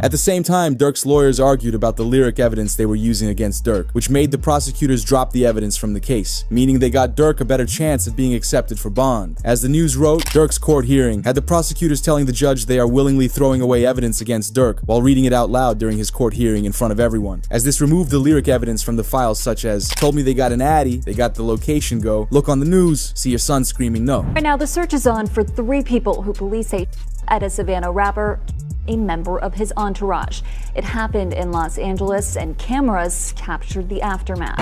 At the same time, Durk's lawyers argued about the lyric evidence they were using against Durk, which made the prosecutors drop the evidence from the case, meaning they got Durk a better chance at being accepted for bond. As the news wrote, Durk's court hearing had the prosecutors telling the judge they are willingly throwing away evidence against Durk while reading it out loud during his court hearing in front of everyone, as this removed the lyric evidence from the files such as, told me they got an Addy, they got the location go, look on the news, see your son screaming no. Right now, the search is on for 3 people who police say at a Savannah rapper, a member of his entourage. It happened in Los Angeles and cameras captured the aftermath.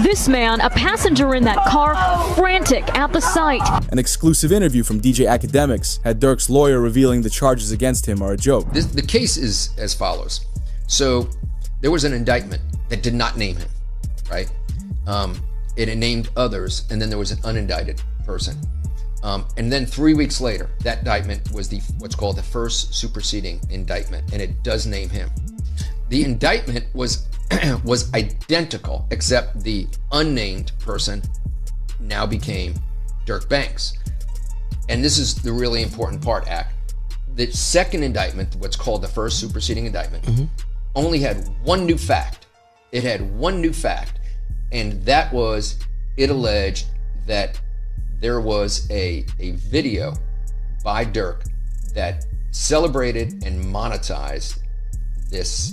This man, a passenger in that car, frantic at the sight. An exclusive interview from DJ Academics had Durk's lawyer revealing the charges against him are a joke. The case is as follows. So there was an indictment that did not name him, right? It named others, and then there was an unindicted person. And then 3 weeks later, that indictment was what's called the first superseding indictment, and it does name him. The indictment was identical, except the unnamed person now became Durk Banks. And this is the really important part, Ack. The second indictment, what's called the first superseding indictment, only had one new fact. It had one new fact, and that was it alleged that there was a video by Durk that celebrated and monetized this.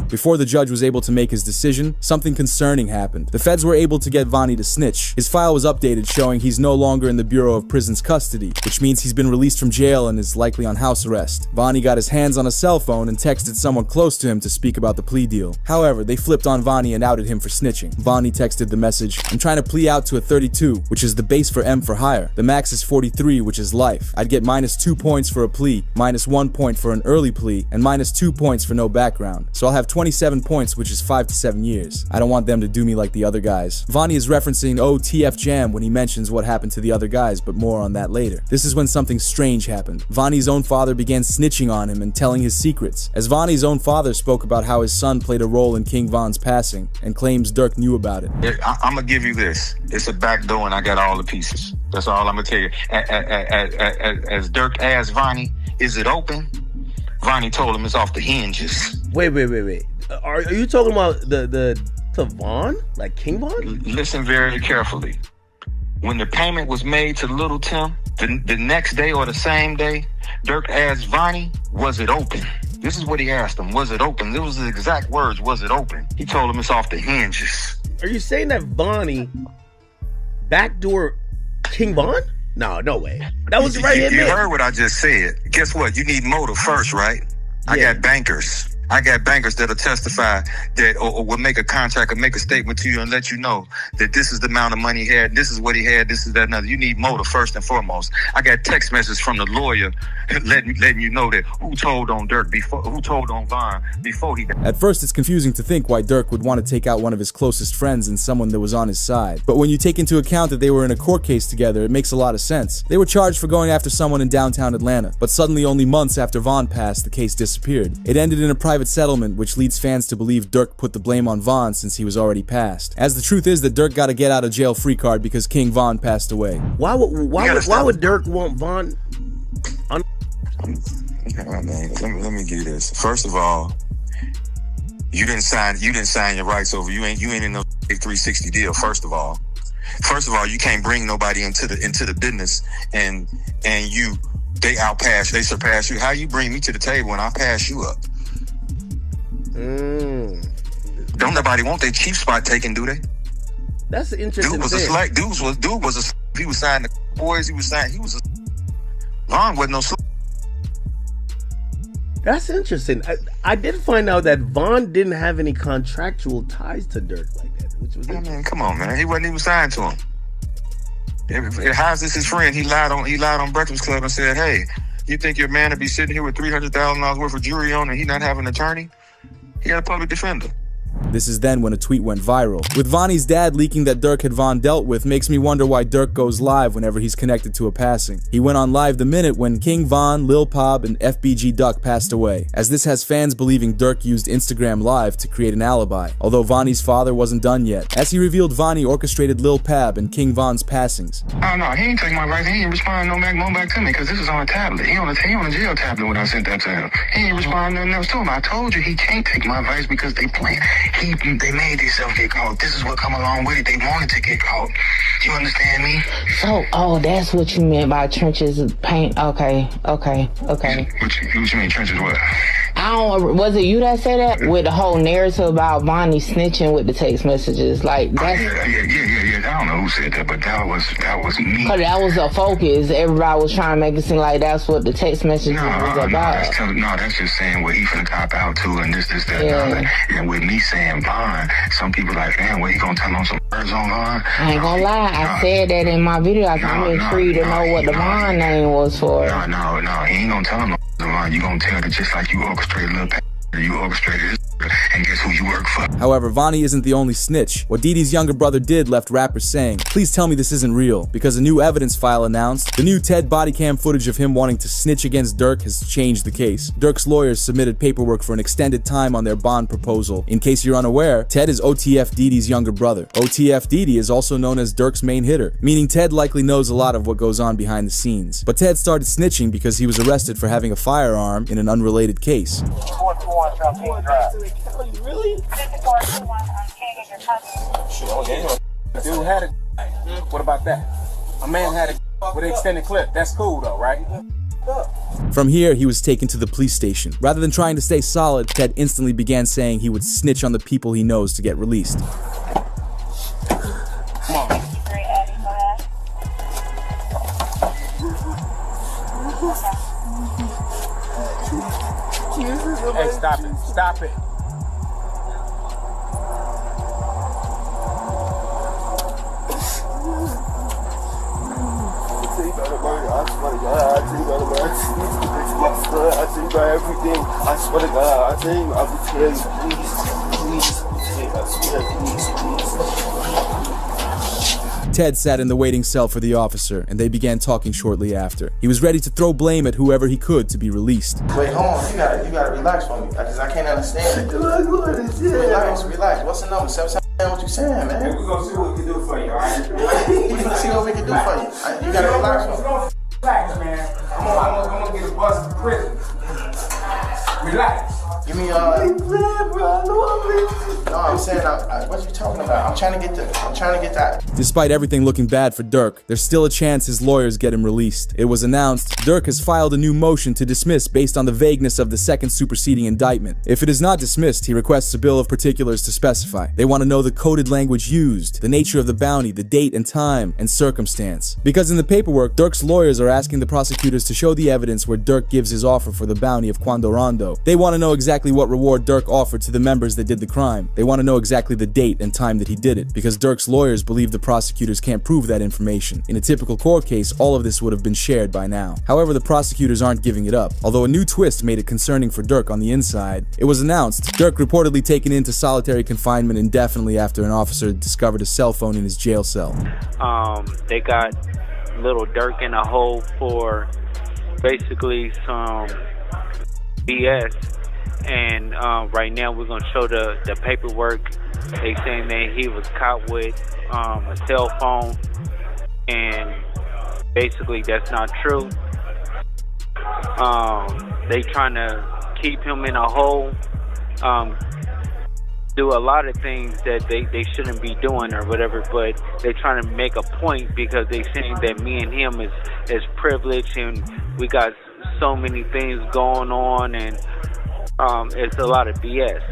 Before the judge was able to make his decision, something concerning happened. The feds were able to get Vonnie to snitch. His file was updated showing he's no longer in the Bureau of Prison's custody, which means he's been released from jail and is likely on house arrest. Vonnie got his hands on a cell phone and texted someone close to him to speak about the plea deal. However, they flipped on Vonnie and outed him for snitching. Vonnie texted the message, "I'm trying to plea out to a 32, which is the base for M for hire. The max is 43, which is life. I'd get -2 points for a plea, -1 point for an early plea, and -2 points for no background. So I'll have 27 points, which is 5 to 7 years. I don't want them to do me like the other guys." Vonnie is referencing TF Jam when he mentions what happened to the other guys, but more on that later. This is when something strange happened. Vonnie's own father began snitching on him and telling his secrets, as Vonnie's own father spoke about how his son played a role in King Von's passing, and claims Durk knew about it. I'm gonna give you this. It's a back door and I got all the pieces. That's all I'm gonna tell you. As Durk asked Vonnie, is it open? Vonnie told him it's off the hinges. Wait. Are you talking about the Von? Like King Von? Listen very carefully. When the payment was made to Little Tim, the next day or the same day, Durk asked Vonnie, was it open? This is what he asked him. Was it open? It was the exact words, was it open? He told him it's off the hinges. Are you saying that Vonnie backdoor King Von? No way. That was right here. You heard what I just said. Guess what? You need motive first, right? I got bankers. I got bankers that'll testify that or will make a contract or make a statement to you and let you know that this is the amount of money he had, this is what he had, this is that another. You need motive first and foremost. I got text messages from the lawyer letting you know that who told on Durk before, who told on Von before he died. At first, it's confusing to think why Durk would want to take out one of his closest friends and someone that was on his side. But when you take into account that they were in a court case together, it makes a lot of sense. They were charged for going after someone in downtown Atlanta, but suddenly only months after Von passed, the case disappeared. It ended in a private settlement, which leads fans to believe Durk put the blame on Von since he was already passed. As the truth is that Durk got a get out of jail free card because King Von passed away. Why would Durk want Von? Let me give you this. First of all, you didn't sign your rights over. You ain't in no 360 deal. First of all, you can't bring nobody into the business and they surpass you. How you bring me to the table when I pass you up? Don't nobody want their chief spot taken, do they? That's an interesting dude was thing. A slack. He was signing the boys. He was Von wasn't no slack. That's interesting. I did find out that Von didn't have any contractual ties to Durk like that, which was come on, man. He wasn't even signed to him. How's this his friend? He lied on Breakfast Club and said, "Hey, you think your man would be sitting here with $300,000 worth of jewelry on and he not have an attorney?" He had a public defender. This is then when a tweet went viral. With Vonnie's dad leaking that Durk had Von dealt with makes me wonder why Durk goes live whenever he's connected to a passing. He went on live the minute when King Von, Lil Pob, and FBG Duck passed away, as this has fans believing Durk used Instagram Live to create an alibi, although Vonnie's father wasn't done yet, as he revealed Vonnie orchestrated Lil Pab and King Von's passings. Oh no, he ain't take my advice. He ain't respond no back to me because this is on a tablet. He on a jail tablet when I sent that to him. He ain't respond nothing else to him. I told you he can't take my advice because they playing. They made themselves get caught. This is what come along with it. They wanted to get caught. You understand me? So, oh, that's what you meant by trenches paint. Okay. What you mean trenches what? Was it you that said that? With the whole narrative about Vonnie snitching with the text messages, like that's. Yeah. I don't know who said that, but that was me. Cause that was the focus. Everybody was trying to make it seem like that's what the text messages was about. That's just saying what he finna cop out to, and this, that, and other. And with me saying Von, some people like, damn, what he gonna tell on some words on Von? I ain't gonna lie, I said that in my video. I'm intrigued to know what the Von name was for. No, he ain't gonna tell him no Von. You gonna tell it just like you orchestrated Lil Pab. You orchestrated this, and guess who you work for? However, Vonnie isn't the only snitch. What Dee Dee's younger brother did left rappers saying, "Please tell me this isn't real," because a new evidence file announced the new Ted body cam footage of him wanting to snitch against Durk has changed the case. Durk's lawyers submitted paperwork for an extended time on their bond proposal. In case you're unaware, Ted is OTF Dee Dee's younger brother. OTF Dee Dee is also known as Durk's main hitter, meaning Ted likely knows a lot of what goes on behind the scenes. But Ted started snitching because he was arrested for having a firearm in an unrelated case. Really? Dude had a. What about that? A man had a with an extended clip. That's cool though, right? From here, he was taken to the police station. Rather than trying to stay solid, Ted instantly began saying he would snitch on the people he knows to get released. Come on. Hey, stop it. Stop it. Ted sat in the waiting cell for the officer, and they began talking shortly after. He was ready to throw blame at whoever he could to be released. Wait, hold on. You gotta relax for me, because I can't understand it. Relax. What's the number? 7 what you saying, man? Hey, we're gonna see what we can do for you, alright? We're gonna see what we can do for you. You gotta relax for me. Relax, man. I'm gonna get a bus to prison. Relax. Give me no, I'm saying, what you talking about? I'm trying to get that. Despite everything looking bad for Durk, there's still a chance his lawyers get him released. It was announced Durk has filed a new motion to dismiss based on the vagueness of the second superseding indictment. If it is not dismissed, he requests a bill of particulars to specify. They want to know the coded language used, the nature of the bounty, the date and time, and circumstance. Because in the paperwork, Durk's lawyers are asking the prosecutors to show the evidence where Durk gives his offer for the bounty of Quando Rondo. They want to know exactly what reward Durk offered to the members that did the crime. They want to know exactly the date and time that he did it, because Durk's lawyers believe the prosecutors can't prove that information. In a typical court case, all of this would have been shared by now. However, the prosecutors aren't giving it up. Although a new twist made it concerning for Durk on the inside, it was announced Durk reportedly taken into solitary confinement indefinitely after an officer discovered a cell phone in his jail cell. They got Lil Durk in a hole for basically some BS. And right now we're going to show the paperwork. They saying that he was caught with a cell phone, and basically that's not true. They trying to keep him in a hole, do a lot of things that they shouldn't be doing or whatever, but they're trying to make a point because they saying that me and him is privileged and we got so many things going on, and it's a lot of BS.